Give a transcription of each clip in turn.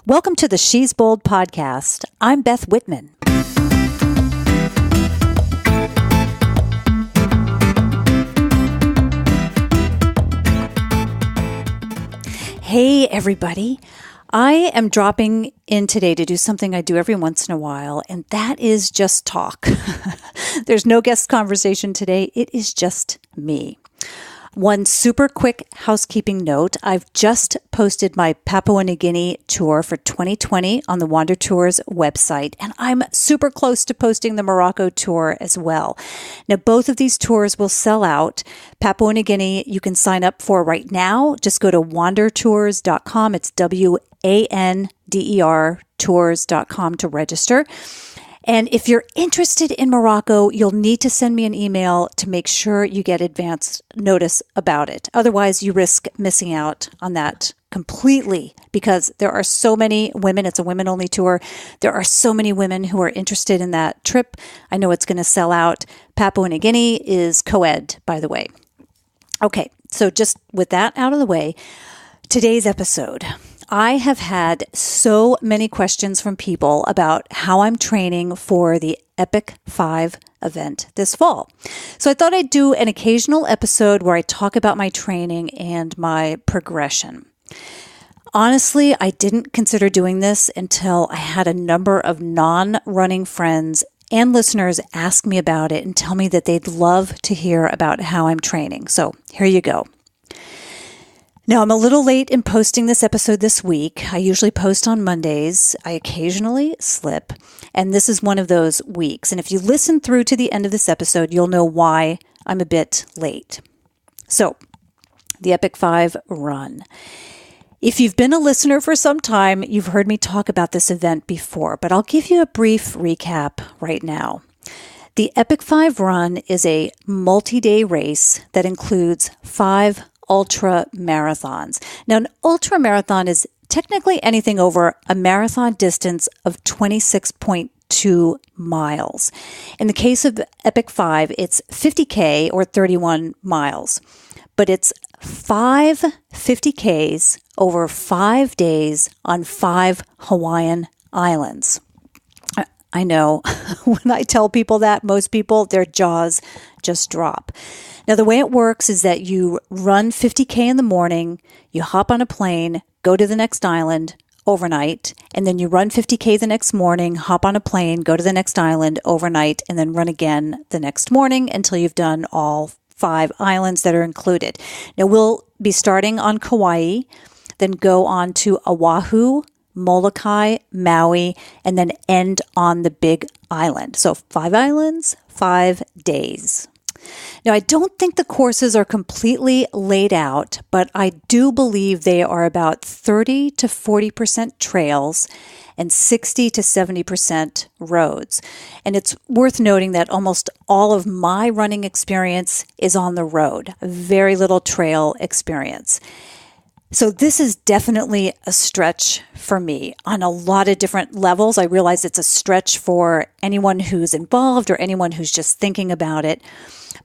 Welcome to the She's Bold podcast. I'm Beth Whitman. Hey, everybody. I am dropping in today to do something I do every once in a while, and that is just talk. There's no guest conversation today. It is just me. One super quick housekeeping note. I've just posted my Papua New Guinea tour for 2020 on the Wander Tours website, and I'm super close to posting the Morocco tour as well. Now, both of these tours will sell out. Papua New Guinea, you can sign up for right now. Just go to wandertours.com. It's WANDER tours.com to register. And if you're interested in Morocco, you'll need to send me an email to make sure you get advance notice about it. Otherwise, you risk missing out on that completely because there are so many women. It's a women-only tour. There are so many women who are interested in that trip. I know it's going to sell out. Papua New Guinea is co-ed, by the way. Okay, so just with that out of the way, today's episode. I have had so many questions from people about how I'm training for the Epic5 event this fall. So I thought I'd do an occasional episode where I talk about my training and my progression. Honestly, I didn't consider doing this until I had a number of non-running friends and listeners ask me about it and tell me that they'd love to hear about how I'm training. So here you go. Now, I'm a little late in posting this episode this week. I usually post on Mondays. I occasionally slip, and this is one of those weeks. And if you listen through to the end of this episode, you'll know why I'm a bit late. So, the Epic5 Run. If you've been a listener for some time, you've heard me talk about this event before, but I'll give you a brief recap right now. The Epic5 Run is a multi-day race that includes 5 ultra marathons. Now, an ultra marathon is technically anything over a marathon distance of 26.2 miles. In the case of Epic5, it's 50K or 31 miles, but it's 5 50Ks over 5 days on 5 Hawaiian islands. I know when I tell people that, most people, their jaws just drop. Now, the way it works is that you run 50K in the morning, you hop on a plane, go to the next island overnight, and then you run 50K the next morning, hop on a plane, go to the next island overnight, and then run again the next morning until you've done all 5 islands that are included. Now, we'll be starting on Kauai, then go on to Oahu, Molokai, Maui, and then end on the Big Island. So 5 islands, 5 days. Now, I don't think the courses are completely laid out, but I do believe they are about 30 to 40% trails and 60 to 70% roads. And it's worth noting that almost all of my running experience is on the road, very little trail experience. So this is definitely a stretch for me on a lot of different levels. I realize it's a stretch for anyone who's involved or anyone who's just thinking about it.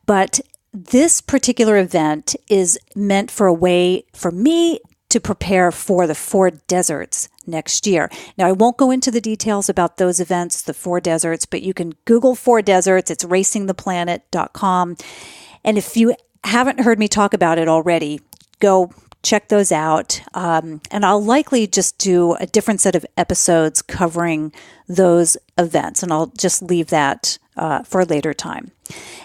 But this particular event is meant for a way for me to prepare for the 4 deserts next year. Now, I won't go into the details about those events, the 4 deserts, but you can Google 4 deserts. It's racingtheplanet.com. And if you haven't heard me talk about it already, go check those out. And I'll likely just do a different set of episodes covering those events. And I'll just leave that for a later time.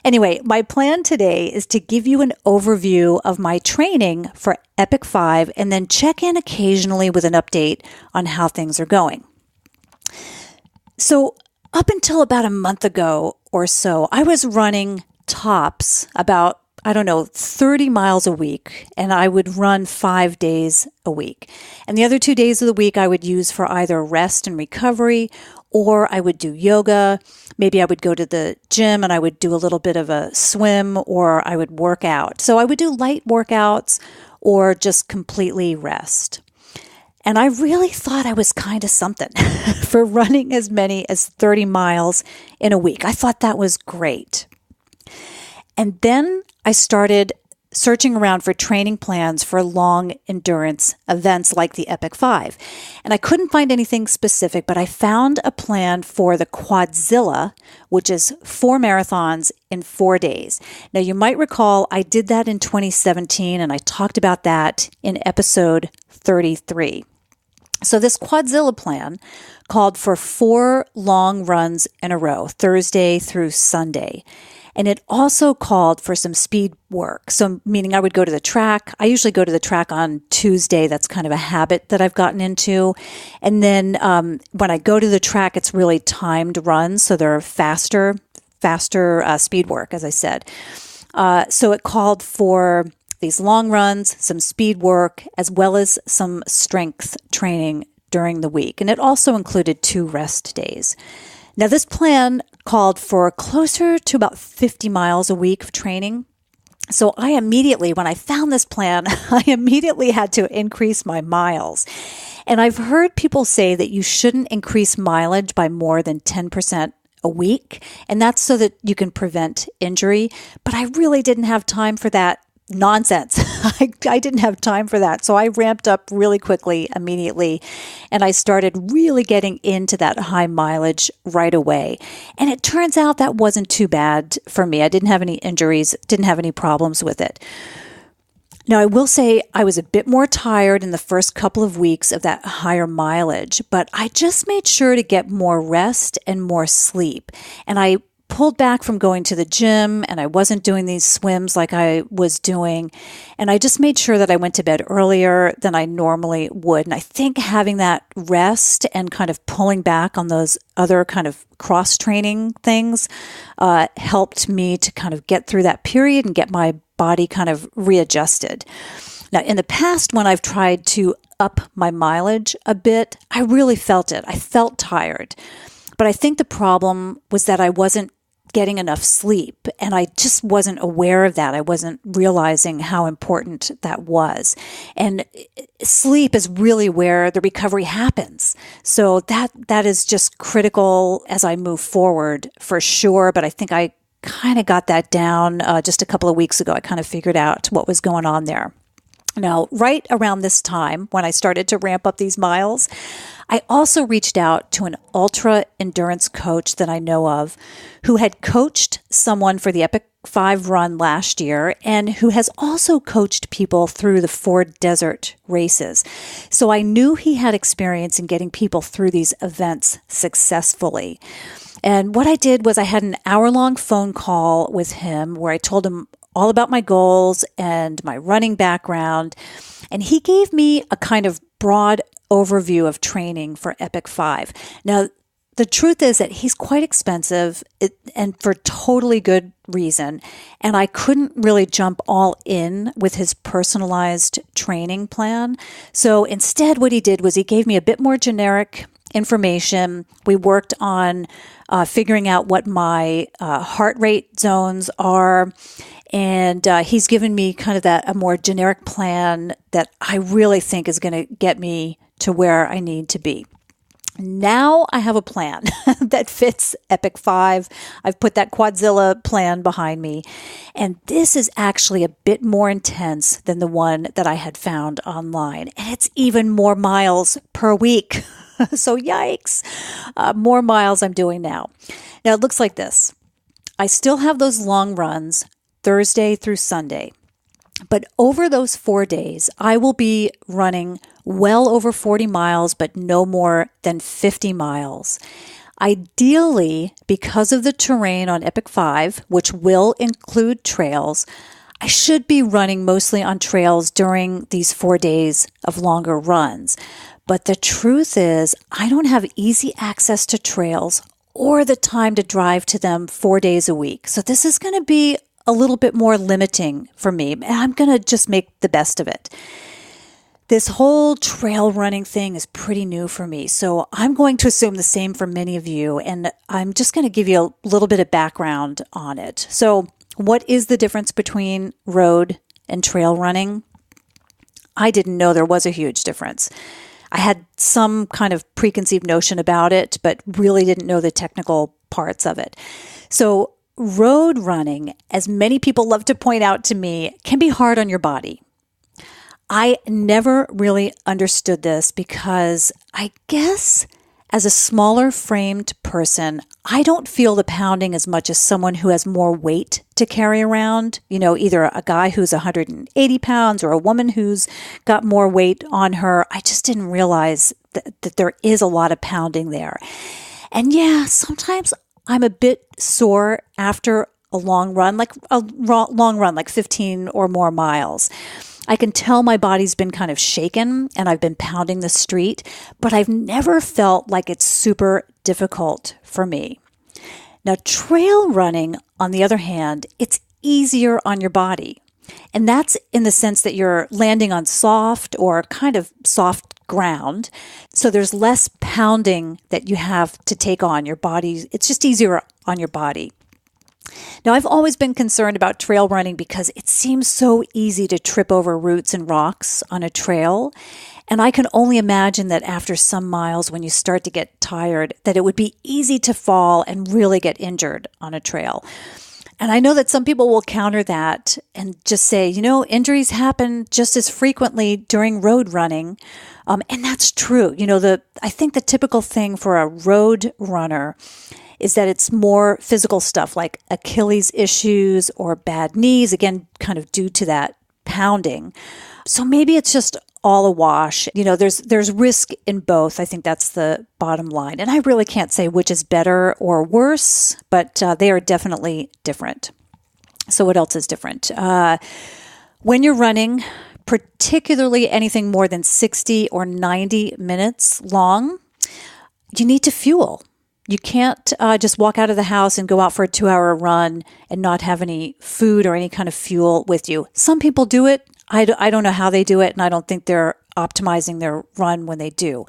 Anyway, my plan today is to give you an overview of my training for Epic5 and then check in occasionally with an update on how things are going. So up until about a month ago or so, I was running tops about 30 miles a week, and I would run 5 days a week. And the other 2 days of the week I would use for either rest and recovery, or I would do yoga. Maybe I would go to the gym and I would do a little bit of a swim, or I would work out. So I would do light workouts or just completely rest. And I really thought I was kind of something for running as many as 30 miles in a week. I thought that was great. And then I started searching around for training plans for long endurance events like the Epic5. And I couldn't find anything specific, but I found a plan for the Quadzilla, which is 4 marathons in 4 days. Now, you might recall I did that in 2017, and I talked about that in episode 33. So this Quadzilla plan called for 4 long runs in a row, Thursday through Sunday. And it also called for some speed work. So meaning I would go to the track. I usually go to the track on Tuesday. That's kind of a habit that I've gotten into. And then when I go to the track, it's really timed runs. So they're faster speed work, as I said. So it called for these long runs, some speed work, as well as some strength training during the week. And it also included 2 rest days. Now, this plan called for closer to about 50 miles a week of training. So I immediately, when I found this plan, I immediately had to increase my miles. And I've heard people say that you shouldn't increase mileage by more than 10% a week. And that's so that you can prevent injury. But I really didn't have time for that nonsense. I didn't have time for that. So I ramped up really quickly, immediately, and I started really getting into that high mileage right away. And it turns out that wasn't too bad for me. I didn't have any injuries, didn't have any problems with it. Now, I will say I was a bit more tired in the first couple of weeks of that higher mileage, but I just made sure to get more rest and more sleep. And I pulled back from going to the gym, and I wasn't doing these swims like I was doing. And I just made sure that I went to bed earlier than I normally would. And I think having that rest and kind of pulling back on those other kind of cross-training things helped me to kind of get through that period and get my body kind of readjusted. Now, in the past, when I've tried to up my mileage a bit, I really felt it. I felt tired. But I think the problem was that I wasn't getting enough sleep, and I just wasn't aware of that. I wasn't realizing how important that was. And sleep is really where the recovery happens. So that is just critical as I move forward for sure. But I think I kind of got that down just a couple of weeks ago. I kind of figured out what was going on there. Now, right around this time, when I started to ramp up these miles, I also reached out to an ultra endurance coach that I know of who had coached someone for the Epic5 Run last year and who has also coached people through the 4 desert races. So I knew he had experience in getting people through these events successfully. And what I did was I had an hour-long phone call with him where I told him all about my goals and my running background. And he gave me a kind of broad overview of training for Epic5. Now, the truth is that he's quite expensive and for totally good reason. And I couldn't really jump all in with his personalized training plan. So instead, what he did was he gave me a bit more generic information. We worked on figuring out what my heart rate zones are. And he's given me kind of a more generic plan that I really think is going to get me to where I need to be. Now I have a plan that fits Epic5. I've put that Quadzilla plan behind me. And this is actually a bit more intense than the one that I had found online. And it's even more miles per week. So yikes, more miles I'm doing now. Now it looks like this. I still have those long runs Thursday through Sunday. But over those 4 days, I will be running well over 40 miles, but no more than 50 miles. Ideally, because of the terrain on Epic5, which will include trails, I should be running mostly on trails during these 4 days of longer runs. But the truth is, I don't have easy access to trails or the time to drive to them 4 days a week. So this is going to be a little bit more limiting for me, and I'm going to just make the best of it. This whole trail running thing is pretty new for me, so I'm going to assume the same for many of you, and I'm just going to give you a little bit of background on it. So what is the difference between road and trail running? I didn't know there was a huge difference. I had some kind of preconceived notion about it, but really didn't know the technical parts of it. So road running, as many people love to point out to me, can be hard on your body. I never really understood this because I guess as a smaller framed person, I don't feel the pounding as much as someone who has more weight to carry around. Either a guy who's 180 pounds or a woman who's got more weight on her. I just didn't realize that there is a lot of pounding there. And yeah, sometimes I'm a bit sore after a long run, like 15 or more miles. I can tell my body's been kind of shaken and I've been pounding the street, but I've never felt like it's super difficult for me. Now, trail running, on the other hand, it's easier on your body. And that's in the sense that you're landing on soft or kind of soft ground. So there's less pounding that you have to take on your body. It's just easier on your body. Now, I've always been concerned about trail running because it seems so easy to trip over roots and rocks on a trail. And I can only imagine that after some miles, when you start to get tired, that it would be easy to fall and really get injured on a trail. And I know that some people will counter that and just say, injuries happen just as frequently during road running. And that's true. I think the typical thing for a road runner is that it's more physical stuff like Achilles issues or bad knees, again, kind of due to that pounding. So maybe it's just all a wash. There's risk in both. I think that's the bottom line. And I really can't say which is better or worse, but they are definitely different. So what else is different? When you're running, particularly anything more than 60 or 90 minutes long, you need to fuel. You can't just walk out of the house and go out for a 2-hour run and not have any food or any kind of fuel with you. Some people do it. I don't know how they do it, and I don't think they're optimizing their run when they do.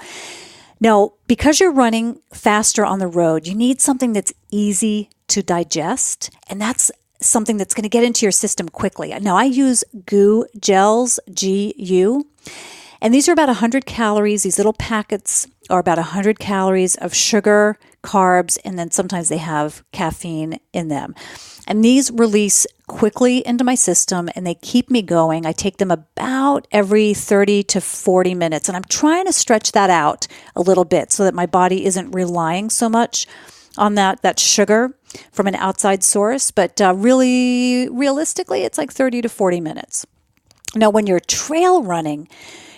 Now, because you're running faster on the road, you need something that's easy to digest, and that's something that's going to get into your system quickly. Now, I use GU gels, GU, and these are about 100 calories. These little packets are about 100 calories of sugar, carbs, and then sometimes they have caffeine in them. And these release quickly into my system and they keep me going. I take them about every 30 to 40 minutes. And I'm trying to stretch that out a little bit so that my body isn't relying so much on that sugar from an outside source. But really, realistically, it's like 30 to 40 minutes. Now, when you're trail running,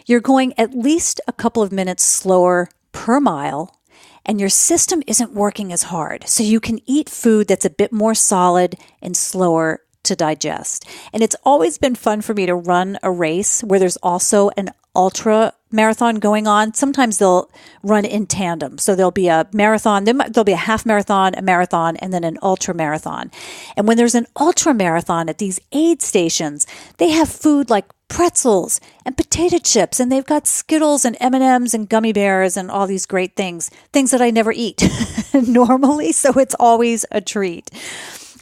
you're going at least a couple of minutes slower per mile, and your system isn't working as hard. So you can eat food that's a bit more solid and slower to digest. And it's always been fun for me to run a race where there's also an ultra marathon going on. Sometimes they'll run in tandem. So there'll be a marathon, there'll be a half marathon, a marathon, and then an ultra marathon. And when there's an ultra marathon at these aid stations, they have food like pretzels and potato chips, and they've got Skittles and M&Ms and gummy bears and all these great things that I never eat normally. So it's always a treat.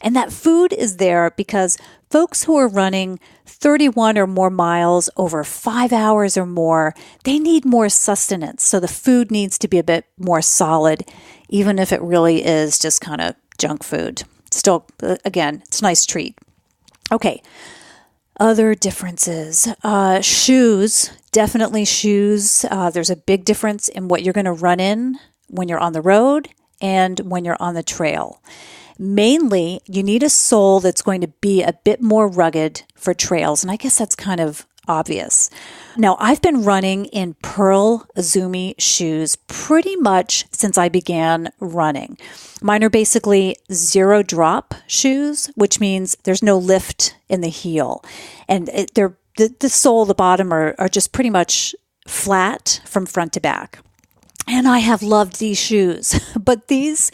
And that food is there because folks who are running 31 or more miles over 5 hours or more, they need more sustenance. So the food needs to be a bit more solid, even if it really is just kind of junk food. Still, again, it's a nice treat. Okay. Other differences. Shoes, definitely shoes. There's a big difference in what you're going to run in when you're on the road and when you're on the trail. Mainly, you need a sole that's going to be a bit more rugged for trails, and I guess that's kind of obvious. Now, I've been running in Pearl Izumi shoes pretty much since I began running. Mine are basically zero drop shoes, which means there's no lift in the heel. And the sole, the bottom are just pretty much flat from front to back. And I have loved these shoes. But these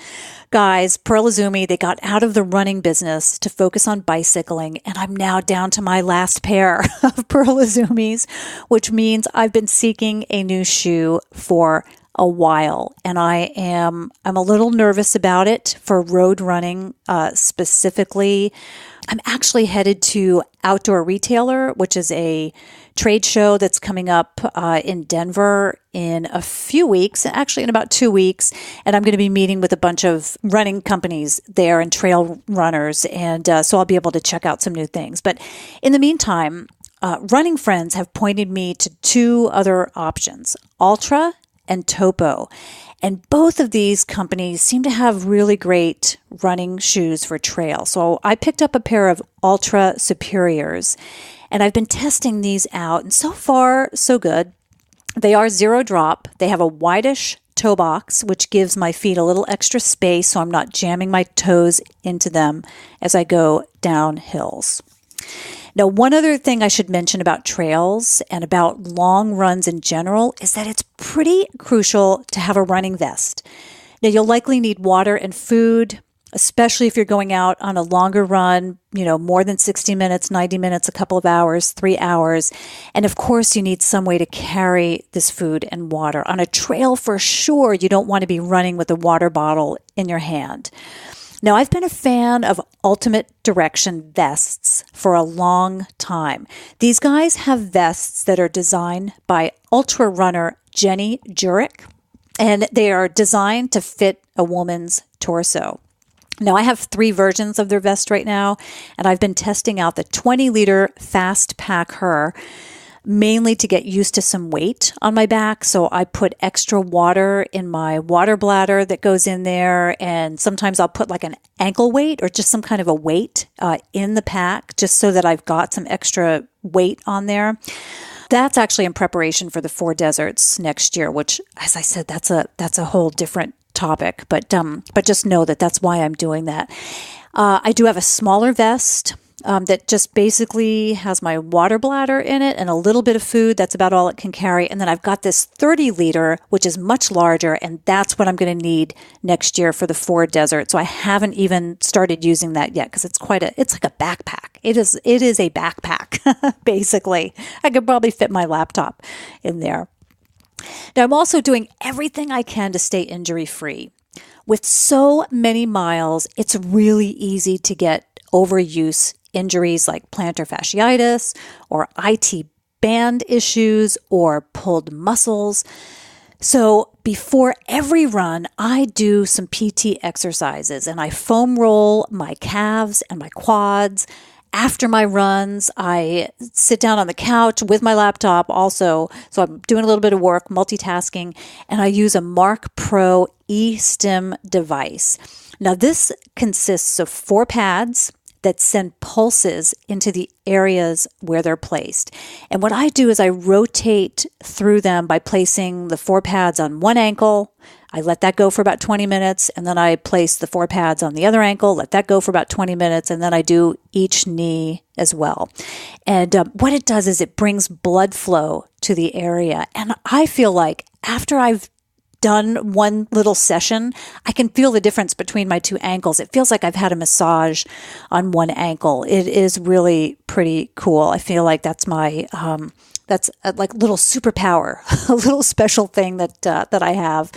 guys, Pearl Izumi, they got out of the running business to focus on bicycling. And I'm now down to my last pair of Pearl Izumis, which means I've been seeking a new shoe for a while, and I'm a little nervous about it for road running specifically. I'm actually headed to Outdoor Retailer, which is a trade show that's coming up in Denver in a few weeks, actually in about 2 weeks. And I'm going to be meeting with a bunch of running companies there and trail runners. And so I'll be able to check out some new things. But in the meantime, running friends have pointed me to two other options, Altra and Topo. And both of these companies seem to have really great running shoes for trail. So I picked up a pair of Ultra Superiors, and I've been testing these out. And so far, so good. They are zero drop. They have a wideish toe box, which gives my feet a little extra space so I'm not jamming my toes into them as I go down hills. Now, one other thing I should mention about trails and about long runs in general is that it's pretty crucial to have a running vest. Now, you'll likely need water and food, especially if you're going out on a longer run, more than 60 minutes, 90 minutes, a couple of hours, 3 hours. And of course, you need some way to carry this food and water. On a trail, for sure, you don't want to be running with a water bottle in your hand. Now, I've been a fan of Ultimate Direction vests for a long time. These guys have vests that are designed by ultra runner Jenny Jurek, and they are designed to fit a woman's torso. Now, I have 3 versions of their vest right now, and I've been testing out the 20-liter Fast Pack Her, mainly to get used to some weight on my back. So I put extra water in my water bladder that goes in there. And sometimes I'll put like an ankle weight or just some kind of a weight in the pack, just so that I've got some extra weight on there. That's actually in preparation for the 4 deserts next year, which, as I said, that's a whole different topic. But just know that that's why I'm doing that. I do have a smaller vest that just basically has my water bladder in it and a little bit of food. That's about all it can carry. And then I've got this 30-liter, which is much larger, and that's what I'm going to need next year for the 4 deserts. So I haven't even started using that yet because it's like a backpack. It is a backpack, basically. I could probably fit my laptop in there. Now, I'm also doing everything I can to stay injury-free. With so many miles, it's really easy to get overuse injuries like plantar fasciitis or IT band issues or pulled muscles. So before every run, I do some PT exercises and I foam roll my calves and my quads. After my runs, I sit down on the couch with my laptop also. So I'm doing a little bit of work, multitasking, and I use a Mark Pro eStim device. Now, this consists of 4 pads that send pulses into the areas where they're placed. And what I do is I rotate through them by placing the 4 pads on one ankle. I let that go for about 20 minutes, and then I place the 4 pads on the other ankle, let that go for about 20 minutes, and then I do each knee as well. And what it does is it brings blood flow to the area. And I feel like after I've done one little session, I can feel the difference between my 2 ankles. It feels like I've had a massage on one ankle. It is really pretty cool. I feel like that's my that's a like little superpower, a little special thing that I have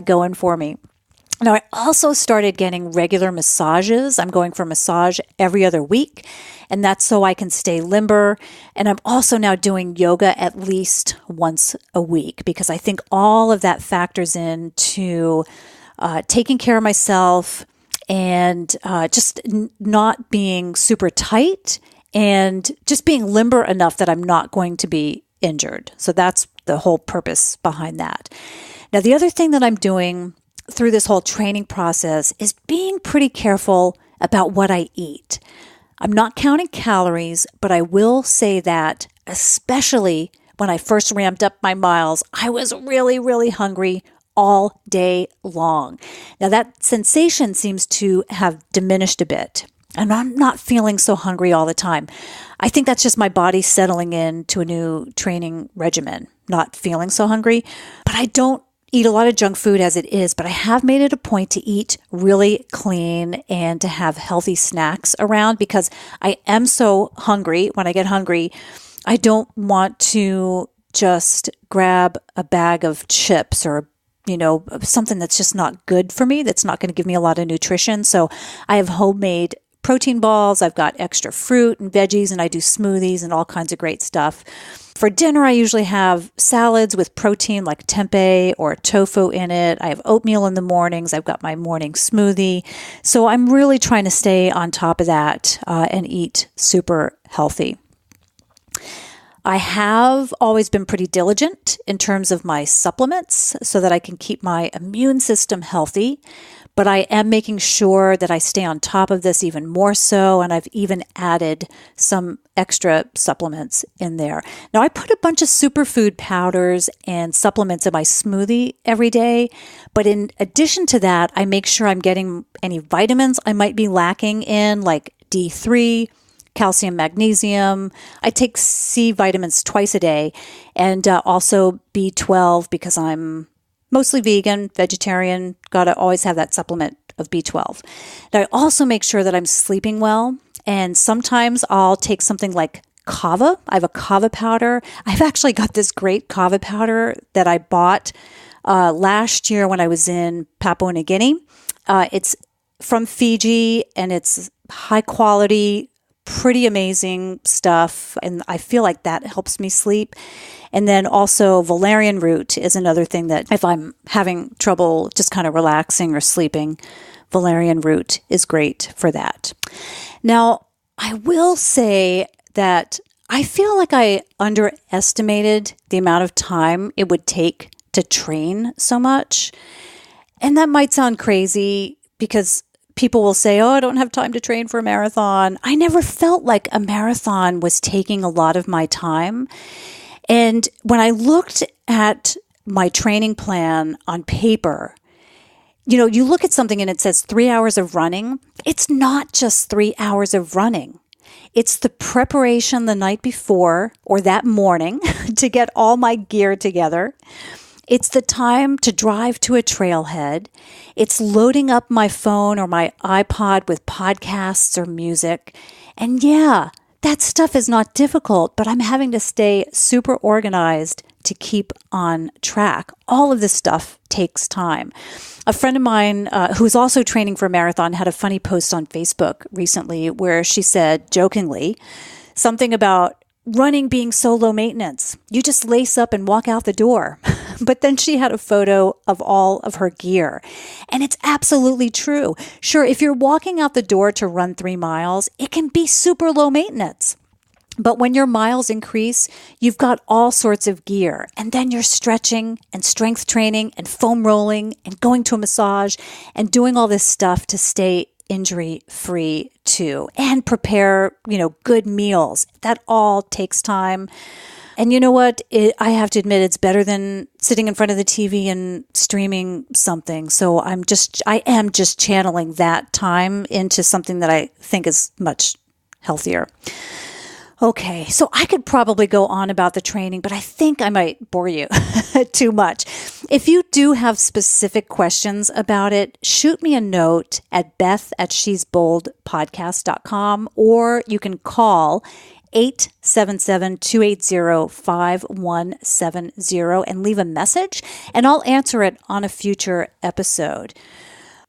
going for me. Now, I also started getting regular massages. I'm going for a massage every other week, and that's so I can stay limber. And I'm also now doing yoga at least once a week because I think all of that factors into taking care of myself and just not being super tight and just being limber enough that I'm not going to be injured. So that's the whole purpose behind that. Now, the other thing that I'm doing through this whole training process is being pretty careful about what I eat. I'm not counting calories, but I will say that especially when I first ramped up my miles, I was really, really hungry all day long. Now, that sensation seems to have diminished a bit, and I'm not feeling so hungry all the time. I think that's just my body settling into a new training regimen, not feeling so hungry. But I don't eat a lot of junk food as it is, but I have made it a point to eat really clean and to have healthy snacks around because I am so hungry. When I get hungry, I don't want to just grab a bag of chips or a something that's just not good for me, that's not going to give me a lot of nutrition. So I have homemade protein balls. I've got extra fruit and veggies, and I do smoothies and all kinds of great stuff. For dinner, I usually have salads with protein like tempeh or tofu in it. I have oatmeal in the mornings. I've got my morning smoothie. So I'm really trying to stay on top of that and eat super healthy. I have always been pretty diligent in terms of my supplements so that I can keep my immune system healthy. But I am making sure that I stay on top of this even more so, and I've even added some extra supplements in there. Now, I put a bunch of superfood powders and supplements in my smoothie every day, but in addition to that, I make sure I'm getting any vitamins I might be lacking in, like D3, calcium, magnesium. I take C vitamins twice a day, and also B12 because I'm mostly vegan, vegetarian, got to always have that supplement of B12. Now, I also make sure that I'm sleeping well, and sometimes I'll take something like kava. I have a kava powder. I've actually got this great kava powder that I bought last year when I was in Papua New Guinea. It's from Fiji, and it's high quality, pretty amazing stuff, and I feel like that helps me sleep. And then also valerian root is another thing that if I'm having trouble just kind of relaxing or sleeping, valerian root is great for that. Now, I will say that I feel like I underestimated the amount of time it would take to train so much. And that might sound crazy because people will say, I don't have time to train for a marathon. I never felt like a marathon was taking a lot of my time. And when I looked at my training plan on paper, you look at something and it says 3 hours of running. It's not just 3 hours of running. It's the preparation the night before or that morning to get all my gear together. It's the time to drive to a trailhead. It's loading up my phone or my iPod with podcasts or music. And yeah, that stuff is not difficult, but I'm having to stay super organized to keep on track. All of this stuff takes time. A friend of mine who is also training for a marathon had a funny post on Facebook recently where she said jokingly something about running being so low maintenance. You just lace up and walk out the door. But then she had a photo of all of her gear. And it's absolutely true. Sure, if you're walking out the door to run 3 miles, it can be super low maintenance. But when your miles increase, you've got all sorts of gear. And then you're stretching and strength training and foam rolling and going to a massage and doing all this stuff to stay injury-free too, and prepare, good meals. That all takes time. And you know what? I have to admit, it's better than sitting in front of the TV and streaming something. So I am just channeling that time into something that I think is much healthier. Okay, so I could probably go on about the training, but I think I might bore you too much. If you do have specific questions about it, shoot me a note at beth@shesboldpodcast.com, or you can call 877-280-5170 and leave a message, and I'll answer it on a future episode.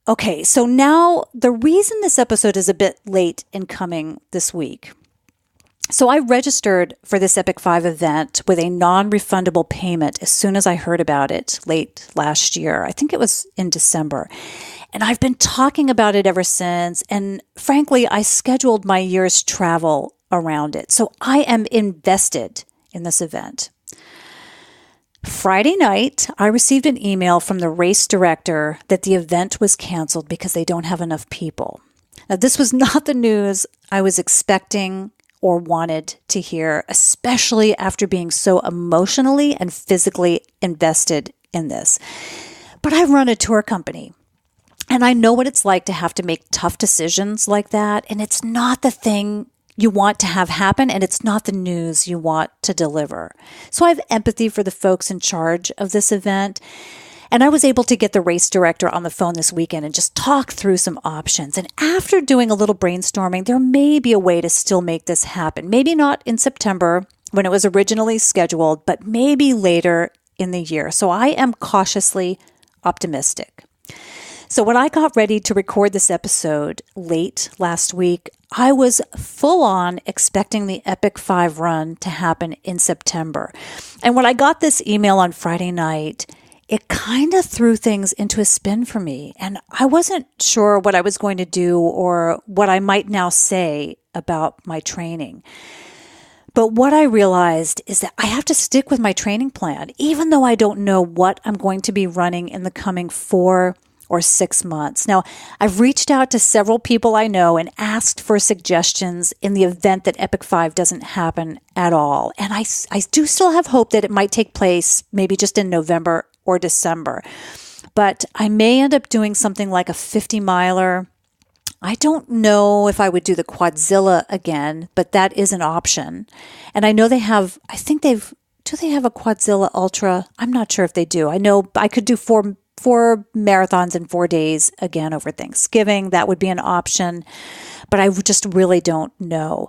Okay, so now the reason this episode is a bit late in coming this week. So I registered for this Epic5 event with a non-refundable payment as soon as I heard about it late last year. I think it was in December. And I've been talking about it ever since. And frankly, I scheduled my year's travel around it. So I am invested in this event. Friday night, I received an email from the race director that the event was canceled because they don't have enough people. Now, this was not the news I was expecting or wanted to hear, especially after being so emotionally and physically invested in this. But I run a tour company, and I know what it's like to have to make tough decisions like that, and it's not the thing you want to have happen, and it's not the news you want to deliver. So I have empathy for the folks in charge of this event. And I was able to get the race director on the phone this weekend and just talk through some options. And after doing a little brainstorming, there may be a way to still make this happen. Maybe not in September when it was originally scheduled, but maybe later in the year. So I am cautiously optimistic. So when I got ready to record this episode late last week, I was full on expecting the Epic5 Run to happen in September. And when I got this email on Friday night, it kind of threw things into a spin for me. And I wasn't sure what I was going to do or what I might now say about my training. But what I realized is that I have to stick with my training plan, even though I don't know what I'm going to be running in the coming 4 or 6 months. Now, I've reached out to several people I know and asked for suggestions in the event that Epic5 doesn't happen at all. And I do still have hope that it might take place maybe just in November or December. But I may end up doing something like a 50-miler. I don't know if I would do the Quadzilla again, but that is an option. And I know they have, do they have a Quadzilla Ultra? I'm not sure if they do. I know I could do four marathons in 4 days again over Thanksgiving. That would be an option, but I just really don't know.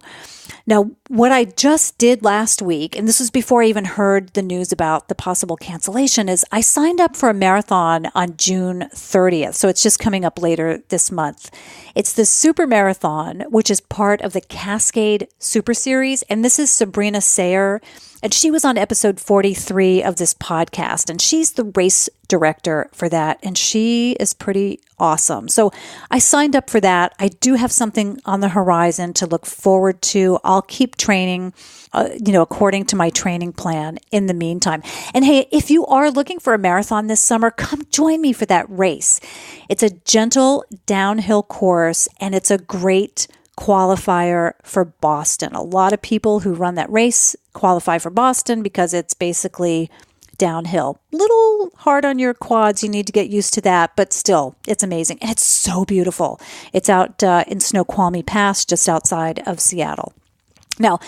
Now, what I just did last week, and this was before I even heard the news about the possible cancellation, is I signed up for a marathon on June 30th. So it's just coming up later this month. It's the Super Marathon, which is part of the Cascade Super Series. And this is Sabrina Sayer. And she was on episode 43 of this podcast, and she's the race director for that, and she is pretty awesome. So I signed up for that. I do have something on the horizon to look forward to. I'll keep training, according to my training plan in the meantime. And hey, if you are looking for a marathon this summer, come join me for that race. It's a gentle downhill course, and it's a great qualifier for Boston. A lot of people who run that race qualify for Boston because it's basically downhill. Little hard on your quads. You need to get used to that, but still, it's amazing. And it's so beautiful. It's out in Snoqualmie Pass, just outside of Seattle. Now,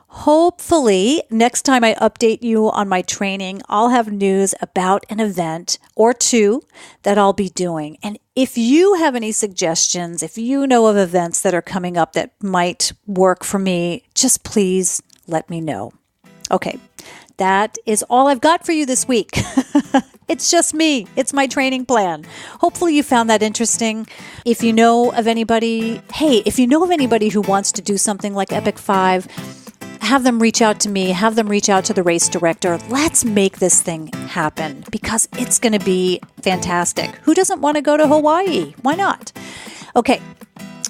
hopefully, next time I update you on my training, I'll have news about an event or two that I'll be doing. And if you have any suggestions, if you know of events that are coming up that might work for me, just please let me know. Okay, that is all I've got for you this week. It's just me. It's my training plan. Hopefully you found that interesting. If you know of anybody who wants to do something like Epic5, have them reach out to me, have them reach out to the race director. Let's make this thing happen because it's going to be fantastic. Who doesn't want to go to Hawaii? Why not? Okay.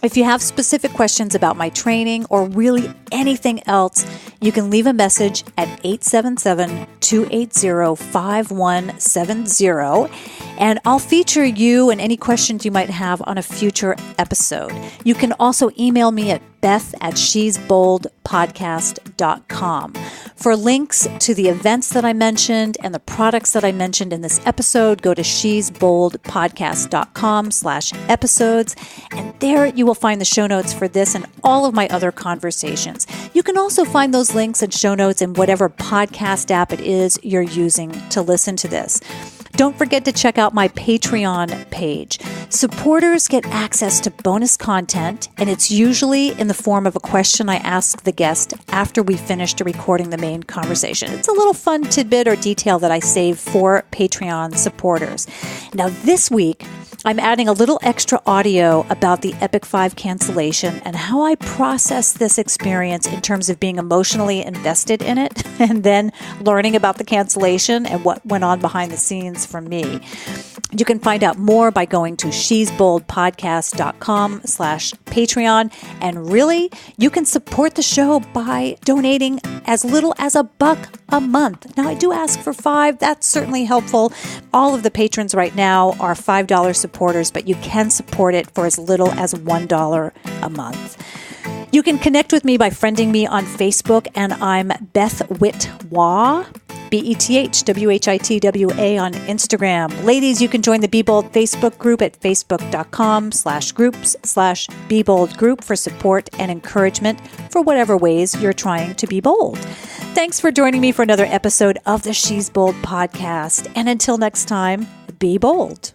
If you have specific questions about my training or really anything else, you can leave a message at 877-280-5170, and I'll feature you and any questions you might have on a future episode. You can also email me at beth@shesboldpodcast.com. For links to the events that I mentioned and the products that I mentioned in this episode, go to shesboldpodcast.com/episodes, and there you will find the show notes for this and all of my other conversations. You can also find those links and show notes in whatever podcast app it is you're using to listen to this. Don't forget to check out my Patreon page. Supporters get access to bonus content, and it's usually in the form of a question I ask the guest after we finished recording the main conversation. It's a little fun tidbit or detail that I save for Patreon supporters. Now, this week, I'm adding a little extra audio about the Epic5 cancellation and how I process this experience in terms of being emotionally invested in it and then learning about the cancellation and what went on behind the scenes for me. You can find out more by going to shesboldpodcast.com/Patreon. And really, you can support the show by donating as little as $1 a month. Now, I do ask for $5. That's certainly helpful. All of the patrons right now are $5 supporters, but you can support it for as little as $1 a month. You can connect with me by friending me on Facebook, and I'm Beth Whitwa, BETHWHITWA on Instagram. Ladies, you can join the Be Bold Facebook group at facebook.com/groups/Be Bold group for support and encouragement for whatever ways you're trying to be bold. Thanks for joining me for another episode of the She's Bold podcast. And until next time, be bold.